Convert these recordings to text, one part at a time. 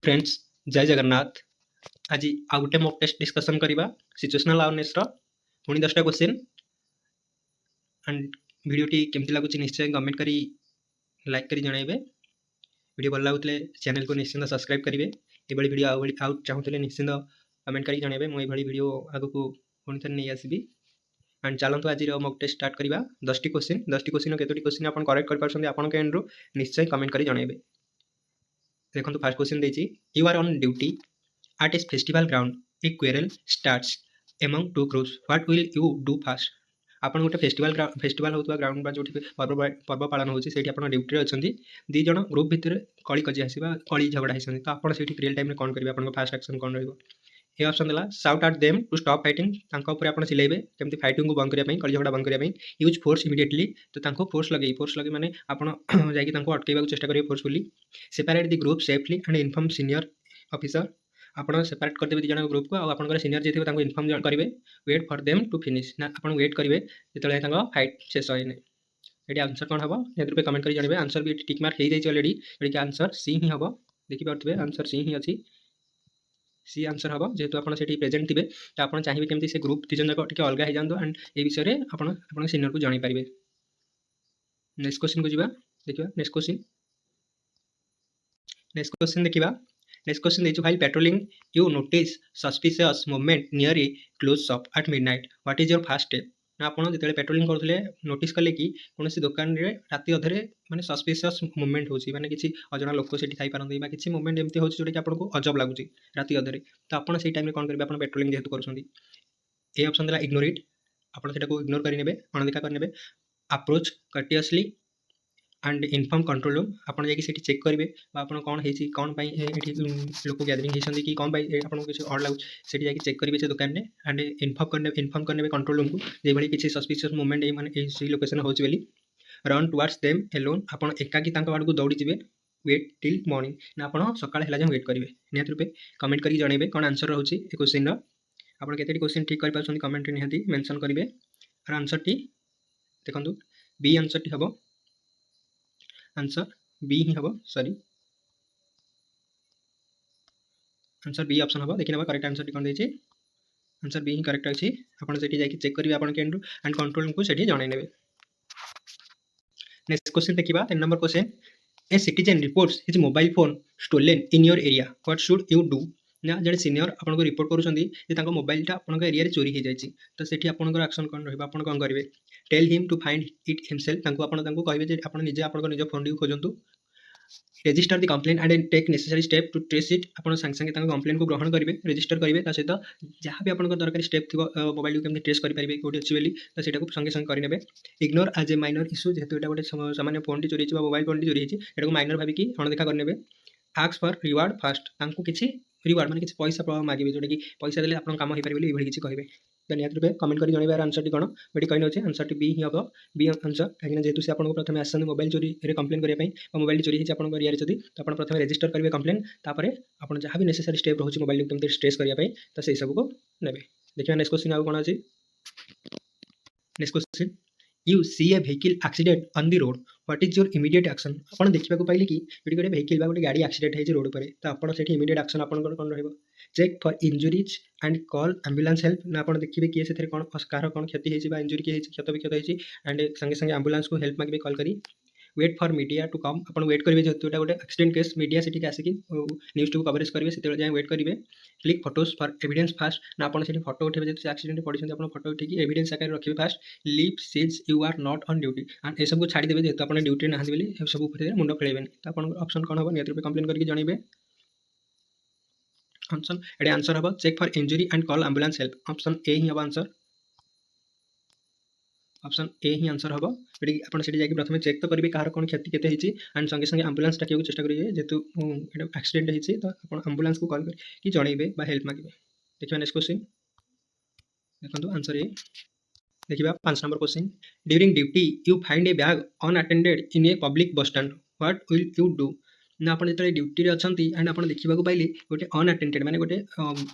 Friends जय जगन्नाथ। आज आउ गोटे मॉक टेस्ट डिस्कसन करवा सिचुएशनल अवेयरनेस पुणी 10टा क्वेश्चन एंड वीडियोटी केमती लगुच निश्चय कमेंट करी लाइक करी जनइबे। वीडियो भल लगुले चैनल को निश्चिंत सब्सक्राइब करेंगे। ये वीडियो आउ चाहूले निश्चिंत कमेंट करी जनइबे। मुझे वीडियो आगक पुणी थे नहीं आसबि एंड चलतु आज मॉक टेस्ट स्टार्ट करवा। 10टी क्वेश्चन केतोटी क्वेश्चन आप करेक्ट कर आपन एंड्रु निश्चय कमेंट करी जनइबे। देखो फर्स्ट क्वेश्चन देछि you are on duty at a festival ground a quarrel starts among two groups what will you do first। आपन गोटे फेस्टिवल होता ग्राउंड बा जो पर्व पालन होची सेठी आपन ड्यूटी रे अछंती दी जण ग्रुप भितर कली कजी आसीबा कली झगड़ा हिसंती तो आपन सेठी रियल टाइम रे कोन करबे आपन फर्स्ट एक्शन कोन रहइबो। ए ऑप्शन देला shout at them to stop fighting तांको ऊपर आपन चिल्लाइबे केमती फाइटिंग को बंद करिया पई कली झगड़ा बंद करिया पई। यूज फोर्स इमीडिएटली तो तांको फोर्स लगे माने आपन जाई कि तांको अटकेबा को चेष्टा करिवे forcefully. Separate the group safely and inform senior officer आपन सेपरेट कर देबे दी जण ग्रुप को आ आपन सीनियर जे थिबे तांको इन्फॉर्म करिवे। Wait for them to finish ना आपन वेट करिवे जेतले तांको फाइट शेष होइने। एडी आंसर कोन हबो नेत्र पे कमेंट करी जानबे। आंसर भी टिक मार्क हे जाई छै ऑलरेडी एडी के आंसर सी ही हबो। देखि पाउतबे आंसर सी ही अछि सी आंसर हबो जेतु आपन सेठी प्रेजेंट थिबे त आपन चाहिबे केमती से ग्रुप दी जण जाको टिके अलगा हे जांदो एंड ए विषय रे आपन सीनियर को जानि परिबे। नेक्स्ट क्वेश्चन को जिबा देखिबा। नेक्स्ट क्वेश्चन देखिबा। नेक्स्ट क्वेश्चन देछु while patrolling you notice suspicious movement near a closed shop at midnight what is your first step। ना आपन जेतले पेट्रोलिंग करथले नोटिस कले कि कोनोसी दुकान रे राती अधरे माने सस्पिशियस मूवमेंट होची माने किछि अजଣା लोक सेठी थाई पारंदी बा किछि मूवमेंट एमती होची जोटा कि आपन को अजब लागुची राती अधरे तो आपन सेही टाइम रे कोन करबे आपन पेट्रोलिंग जेतु करछंदी। ए ऑप्शन देला इग्नोर इट आपन सेटा को इग्नोर करि नेबे अनदेखा कर नेबे। Approach courteously and inform control room आपन जाई कि सेठी चेक करिवे बा आपन कोन हेची कोन पई एठी लोक गैदरिंग हेछंदी कि कोन पई आपन किछि ऑड लागु सेठी जाई कि चेक करिवे से दुकान रे एंड इन्फॉर्म करने कंट्रोल रूम को जे भली किछि सस्पिशियस मूवमेंट ए माने ए सी लोकेशन होची बेली। रन टुवर्ड्स देम एलोन आपन एकाकी तांका बाड को दौड़ी जिवे। वेट टिल मॉर्निंग ना आपन सकाळ हेला जे वेट करिवे। नियत रूपे कमेंट करी जणेबे कोन आंसर रहउची ए क्वेश्चन रो। आपन केतेटी क्वेश्चन ठीक करि पाछन कमेंट रे निहाती मेंशन करिवे। और आंसर टी देखंतु बी आंसर टी हबो। आंसर बी ही हबो सॉरी आंसर बी ऑप्शन हबो। देखि नबा करेक्ट आंसर टी कोन दैछि आंसर बी ही करेक्ट अछि। आपन सेठी जाई कि चेक करिवे आपन केंडु एंड कंट्रोल को सेठी जणाइ नेबे। नेक्स्ट क्वेश्चन देखिबा 3 number question a citizen reports his mobile phone stolen in your area what should you do. ना जड़े सीनियर आपन को रिपोर्ट करूछंदी जे तांको मोबाइलटा आपन एरिया रे चोरी हे जायछि तो सेठी आपन एक्शन कोन रहबा आपन कोन करिवे। Tell him to find it himself तांको कहबे जे आपन निजे आपन निज फोन डी खोजंतु। Register the complaint and take necessary step to trace it आपन संग संग तांको कंप्लेंट को ग्रहण करिवे रेजिस्टर करिवे ता सहित जहां भी आपन को दरकारी स्टेप थिबो मोबाइल को केमति ट्रेस करि परिबे कोठी अछि बेली तो सेटा को संगे संग करि नेबे। Ignore as a minor issue जेहेतु एटा गोटे सामान्य फोन टी चोरी हिची बा मोबाइल फोन टी चोरी हिची एटा को माइनर भाबी कि अणदेखा कर नेबे। आस्क फॉर रिवार्ड फास्ट तांको किछि रिवार्ड माने किछि पैसा मागिबे जोटा कि पैसा देले आपन काम होई परिबे एभली किछि कहबे। धन्यवाद रूपे कमेंट करी जणेबार आंसर टी कोन बेटी कहनो अछि आंसर टी बी ही हबो। बी आंसर काहे जेतु से आपन को प्रथमे आसन मोबाइल चोरी रे कंप्लेन करिया पई मोबाइल चोरी हिची आपन एरिया रे जदी तो आपन प्रथमे रजिस्टर करिवे कंप्लेन तापरे आपन जहां भी नेसेसरी स्टेप रहउछि मोबाइल को केमति ट्रेस करिया पई तो सेही सब को नेबे। देखिया नेक्स्ट क्वेश्चन आउ कोन अछि। Next question you see a vehicle accident on the road what is your immediate action. आपन देखिबा को पाइले कि एटी गोटे व्हीकल बा गोटे गाड़ी एक्सीडेंट हेछि रोड पर तो आपन सेठी इमीडिएट एक्शन आपन कोन रहइबो। Check for injuries and call ambulance help ना आपन देखिबे कि सेथरे कोन कार कोन क्षति हेछि बा इंजुरी कि हेछि क्षत विक्षत हेछि एंड संगे संगे एम्बुलेंस को हेल्प मागिबे कॉल करी। Wait for media to come आपन वेट करिवे जेतु एटा गोटे एक्सीडेंट केस मीडिया सेठी आसी कि न्यूज़ टू कवरेज करिवे सेते जाय वेट करिवे। Click photos for evidence fast ना आपन सेठी फोटो उठेबे जेतु एक्सीडेंट पडिछन आपन फोटो उठेकी एविडेंस आकार रखिबे fast. Leave since you are not on duty and ए सब को छाडी देबे जेतु आपन ड्यूटी ना हंदी बेली ए सब ऊपर मुंडो खेलेबेनी तो आपन ऑप्शन कोन हबो नियत रूपे कंप्लेन करके जणीबे। ऑप्शन एडे आंसर हबो check for injury and call ambulance help option A ही हबो आंसर। ऑप्शन ए ही आंसर हबो एडी आपन सेठी जाई कि प्रथमे चेक तो करिवे कार कोन क्षति केते हिची एंड संगे संगे एम्बुलेंस टाकियो चेष्टा करिवे जेतु एटा एक्सीडेंट हिची तो आपन एम्बुलेंस को कॉल कर कि जणीबे बा हेल्प मागिबे। देखिबा नेक्स्ट क्वेश्चन देखंतु आंसर ए देखिबा 5 number question during duty you find A bag unattended in a public bus stand what will you do. ନା ଆପଣ ଯେତେବେଳେ ଡ୍ୟୁଟିରେ ଅଛନ୍ତି ଆଣ୍ଡ ଆପଣ ଦେଖିବାକୁ ପାଇଲେ ଗୋଟେ ଅନଆଟେଣ୍ଡେଡ୍ ମାନେ ଗୋଟେ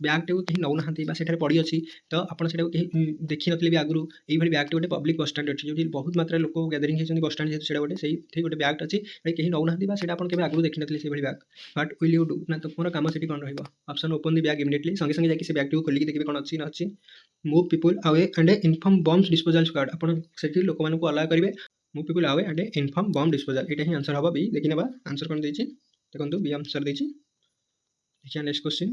ବ୍ୟାଗ୍ଟାକୁ କେହି ନେଉନାହାନ୍ତି ବା ସେଠାରେ ପଡ଼ିଅଛି, ତ ଆପଣ ସେଟାକୁ କେହି ଦେଖିନଥିଲେ ବି ଆଗରୁ। ଏଇଭଳି ବ୍ୟାଗ୍ଟି ଗୋଟେ ପବ୍ଲିକ୍ ବସଷ୍ଟାଣ୍ଡ ଅଛି, ଯେଉଁଠି ବହୁତ ମାତ୍ରାରେ ଲୋକ ଗ୍ୟାଦରିଂ ହେଇଛନ୍ତି ବସଷ୍ଟାଣ୍ଡ, ଯେହେତୁ ସେଇଟା ଗୋଟେ ସେଇଠି ଗୋଟେ ବ୍ୟାଗ୍ଟ ଅଛି, କେହି ନେଉନାହାନ୍ତି ବା ସେଇଟା ଆପଣ କେବେ ଆଗରୁ ଦେଖିନଥିଲେ ସେଇଭଳି bag. What will you do? ନା ତୁମର କାମ ସେଠି କ'ଣ ରହିବ? Option open the bag immediately, ସଙ୍ଗେ ସଙ୍ଗେ ଯାଇକି ସେ ବ୍ୟାଗ୍ଟିକୁ ଖୋଲିକି ଦେଖିବେ କ'ଣ ଅଛି ନ ଅଛି। Move people away and inform bomb disposal squad, ଆପଣ ସେଠି ଲୋକମାନଙ୍କୁ ଅଲଗା କରିବେ। Move people away and inform bomb disposal, ଏଇଟା ହିଁ ଆନ୍ସର୍ ହେବ ବି। ଦେଖିନେବା ଆନ୍ସର୍ କ'ଣ ଦେଇଛି, ଦେଖନ୍ତୁ ବି ଆନ୍ସର୍ ଦେଇଛି। ଦେଖିବା ନେକ୍ସଟ କ୍ୱେଶ୍ଚିନ୍।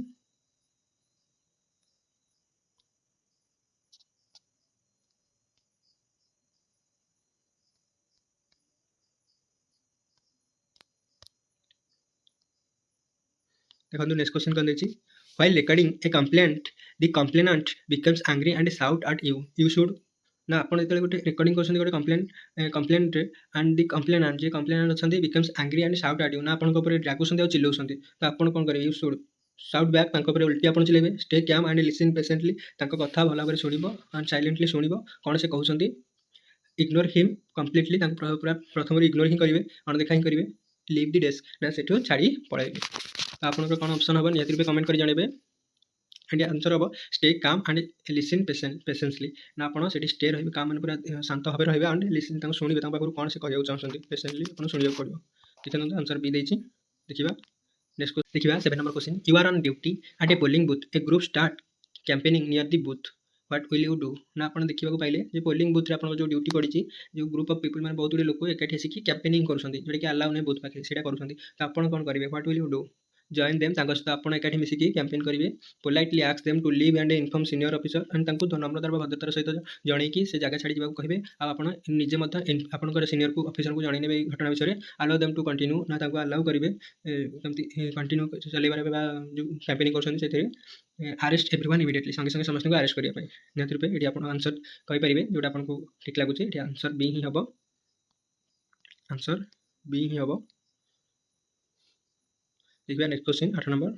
ଦେଖନ୍ତୁ ନେକ୍ସଟ କ୍ୱେଶ୍ଚିନ୍ କ'ଣ ଦେଇଛି। While recording a complaint the complainant becomes angry and shout at you should. ନା ଆପଣ ଯେତେବେଳେ ଗୋଟେ ରେକର୍ଡିଂ କରୁଛନ୍ତି ଗୋଟେ କମ୍ପ୍ଲେଣ୍ଟରେ ଆଣ୍ଡ ଦି କମ୍ପ୍ଲେନାଣ୍ଟ, ଯିଏ କମ୍ପ୍ଲେନାଣ୍ଟ ଅଛନ୍ତି, becomes angry and shout at you, ନା ଆପଣଙ୍କ ଉପରେ ରାଗୁଛନ୍ତି ଆଉ ଚିଲଉଛନ୍ତି, ତ ଆପଣ କ'ଣ କରିବେ? ୟୁ ସୁଡ୍ ସାଉଟ୍ ବ୍ୟାକ୍, ତାଙ୍କ ଉପରେ ଓଲଟି ଆପଣ ଚିଲେଇବେ। ଷ୍ଟେ କ୍ୟାମ୍ ଆଣ୍ଡ ଲିସନ୍ ପେସେଣ୍ଟଲି, ତାଙ୍କ କଥା ଭଲ ଭାବରେ ଶୁଣିବ ଆଣ୍ଡ ସାଇଲେଣ୍ଟଲି ଶୁଣିବ କ'ଣ ସେ କହୁଛନ୍ତି। ଇଗ୍ନୋର ହିମ୍ କମ୍ପ୍ଲିଟଲି, ତାଙ୍କୁ ପୁରା ପ୍ରଥମରୁ ଇଗ୍ନୋର ହିଁ କରିବେ, ଅଣଦେଖା ହିଁ କରିବେ। ଲିଭ୍ ଦି ଡେସ୍କ, ନା ସେଠୁ ଛାଡ଼ି ପଳାଇବେ। ତ ଆପଣଙ୍କର କ'ଣ ଅପସନ୍ ହେବ ନିହାତି ରୂପେ କମେଣ୍ଟ କରି ଜଣାଇବେ। ଆଣ୍ଡ ଆନ୍ସର୍ ହେବ ଷ୍ଟେ କାମ୍ ଆଣ୍ଡ ଲିସନ୍ ପେସେନ୍ସଲି, ନା ଆପଣ ସେଠି ଷ୍ଟେ ରହିବେ, କାମ୍ ମାନେ ପୁରା ଶାନ୍ତ ଭାବରେ ରହିବେ, ଆଣ୍ଡ ଲିସନ୍, ତାଙ୍କୁ ଶୁଣିବେ, ତାଙ୍କ ପାଖରୁ କ'ଣ ସେ କହିବାକୁ ଚାହୁଁଛନ୍ତି, ପେସେଣ୍ଟଲି ଆପଣ ଶୁଣିବାକୁ ପଡ଼ିବ। ଦେଖନ୍ତୁ ଆନ୍ସର୍ ବି ଦେଇଛି। ଦେଖିବା ନେକ୍ସଟ ଦେଖିବା 7 number question. You are on duty at a polling booth, a group start campaigning near the booth, what will you do? ନା ଆପଣ ଦେଖିବାକୁ ପାଇଲେ ଯେ ପୋଲିଂ ବୁଥ୍ରେ ଆପଣଙ୍କ ଯେଉଁ ଡ୍ୟୁଟି ପଡ଼ିଛି, ଯେଉଁ ଗ୍ରୁପ୍ ଅଫ୍ ପିପୁଲ୍ ମାନେ ବହୁତ ଗୁଡ଼ିଏ ଲୋକ ଏକାଠି ଆସିକି କ୍ୟାମ୍ପେନିଂ କରୁଛନ୍ତି, ଯେଉଁଟାକି ଆଲାଉ ନାହିଁ ବୁଥ୍ ପାଖରେ, ସେଇଟା କରୁଛନ୍ତି, ତ ଆପଣ କ'ଣ କରିବେ? What will you do? Join them, ତାଙ୍କ ସହିତ ଆପଣ ଏକାଠି ମିଶିକି କ୍ୟାମ୍ପେନ୍ କରିବେ। Politely ask them to leave and inform senior officer, and ତାଙ୍କୁ ନମ୍ରତା ବା ଭଦ୍ରତାର ସହିତ ଜଣେଇକି ସେ ଜାଗା ଛାଡ଼ି ଯିବାକୁ କହିବେ। ଆଉ ଆପଣ ନିଜେ ମଧ୍ୟ ଆପଣଙ୍କର ସିନିୟରକୁ ଅଫିସରଙ୍କୁ ଜଣେଇ ନେବେ ଏଇ ଘଟଣା ବିଷୟରେ। ଆଲାଉ ଦେମ୍ ଟୁ କଣ୍ଟିନ୍ୟୁ, ନା ତାଙ୍କୁ ଆଲାଉ କରିବେ ସେମିତି କଣ୍ଟିନ୍ୟୁ ଚଲେଇବାରେ ବା ଯେଉଁ କ୍ୟାମ୍ପେନିଂ କରୁଛନ୍ତି ସେଥିରେ। ଆରେଷ୍ଟ ଏଭ୍ରିୱାନ୍ ଇମିଡ଼ିଏଟଲି, ସଙ୍ଗେ ସଙ୍ଗେ ସମସ୍ତଙ୍କୁ ଆରେଷ୍ଟ କରିବା ପାଇଁ। ନିହାତି ରୂପେ ଏଠି ଆପଣ ଆନ୍ସର୍ କହିପାରିବେ ଯେଉଁଟା ଆପଣଙ୍କୁ ଠିକ୍ ଲାଗୁଛି। ଏଠି ଆନ୍ସର୍ ବି ହିଁ ହେବ, ଆନ୍ସର୍ ବି ହିଁ ହେବ। ଦେଖିବା next question 8 number.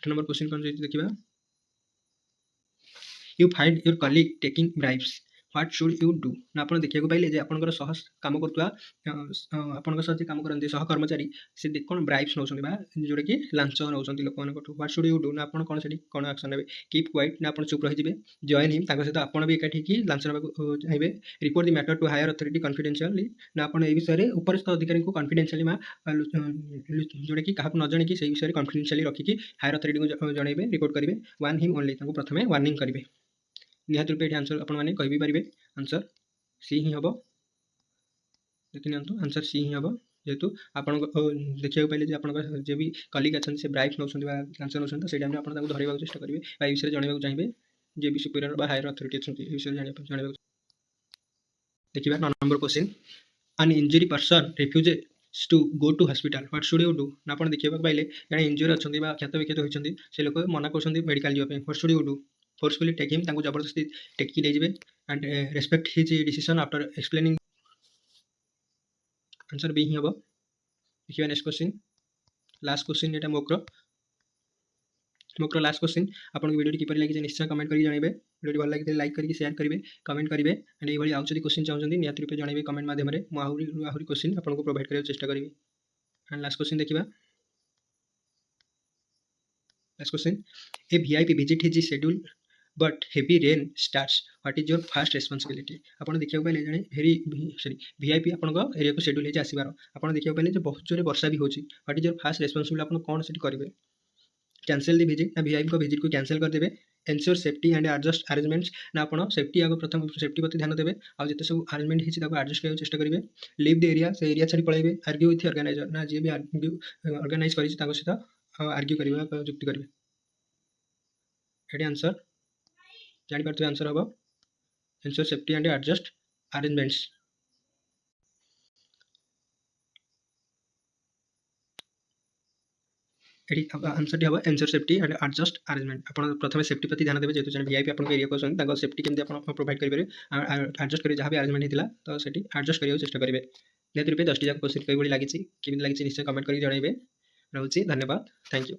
Number question कौन देखिए। You find your colleague taking bribes, what should you do? ना आप देखा पाइले जे आपंकर सह काम करुवा आपंकर सह काम करते सहकर्मचारी से कौन ब्राइब्स नौ जोटा कि लांच नौ लोक मान, व्हाट शुड यू डू? ना आप कौन से कौन एक्शन ने? कीप क्वाइट, ना आप चुप रही जॉइन हिम, सहित आप भी एकाठी लांच ना चाहिए। Report the matter to higher authority confidentially, ना आप विषय उपरस्थ अधिकारी को कॉन्फिडेंशियली जोटा कि क्या न जाणी से विषय कॉन्फिडेंशियली रखिकी हायर अथॉरिटी को जनइबे, रिपोर्ट करेंगे। वन हिम ओनली, प्रथम वार्निंग करेंगे। निहाती रूपे आंसर आपने कहि पारे, आंसर सी ही हम। देखि नियंतु आंसर सी ही हम, जेहेतु आप देखा पाइले जे आप जो भी कलीग अच्छा से ब्राइब्स नौ लांच नौ, तो टाइम आप धरवा चेस्ट करेंगे, विषय जानवा चाहिए जे भी सुपीरियर बा हायर अथॉरिटी अच्छा विषय जानवा। देखिए 9 number question. An injury person refuses to go to hospital, what should you do? ना आप देखा पाइले जड़े इंजुरी अच्छा क्षत विक्षत होती से लोक मना कर मेडिकल जावाई, what should you do? Forcefully take him, जबरदस्ती टेकी ले जाए and respect his decision after explaining. Answer B ही हम। देखिए नेक्स्ट क्वेश्चन, लास्ट क्वेश्चन, ये मोक्र लास्ट क्वेश्चन। आपको वीडियो किपर लगी निश्चय कमेंट करके जानवे। वीडियो भल लगी लाइक करके शेयर करेंगे, कमेंट करेंगे, एंड ये आउट क्वेश्चन चाहते निहत रूपे जानवे कमेंट माध्यम आहरी क्वेश्चन आपको प्रोवाइड करने चेष्टा करेंगे। एंड लास्ट क्वेश्चन देखिए। Last question, a VIP visit his schedule but heavy rain starts, what is your first responsibility? आपड़ देखा पाइले जड़े हेरी सॉरी वीआईपी आप एरिया को शेड्यूल होती आसबार, आप देखा पाइले बहुत जोर वर्षा भी होती, what is your first responsibility? आप कौन से करेंगे? कैंसल दी विजिट, ना वीआईपी को विजिट को कैंसल करदे। Ensure safety and adjust arrangements, ना आप सेफ्टी आगे प्रथम सेफ्टी प्रति ध्यान देवे, आज जिते सब अरेंजमेंट होती एडजस्ट करने चेष्टा करेंगे। लिव द एरिया, से एरिया छाड़ी पड़े। आर्ग्यू विथ ऑर्गेनाइजर, ना जी भी आर्ग्यू ऑर्गेनाइज कर सहित आर्ग्यू करेंगे, जुक्ति करेंगे। ये आंसर जापारे, आंसर हम ensure safety and adjust arrangements. Answer टी हम ensure safety and adjust arrangement. आप प्रथम सेफ्टी प्रति ध्यान देवे, जेहतु वीआईपी आप एरिया को सेफ्टी केमती प्रोवाइड करेंगे, एडजस्ट करेंगे जहाँ भी अरेंजमेंट होता तो से एडजस्ट करने चेष्टा करेंगे। निहत रूपे 10 टी क्वेश्चन कई लगी निश्चय कमेंट करके जनइबे। रोचे धन्यवाद, थैंक यू।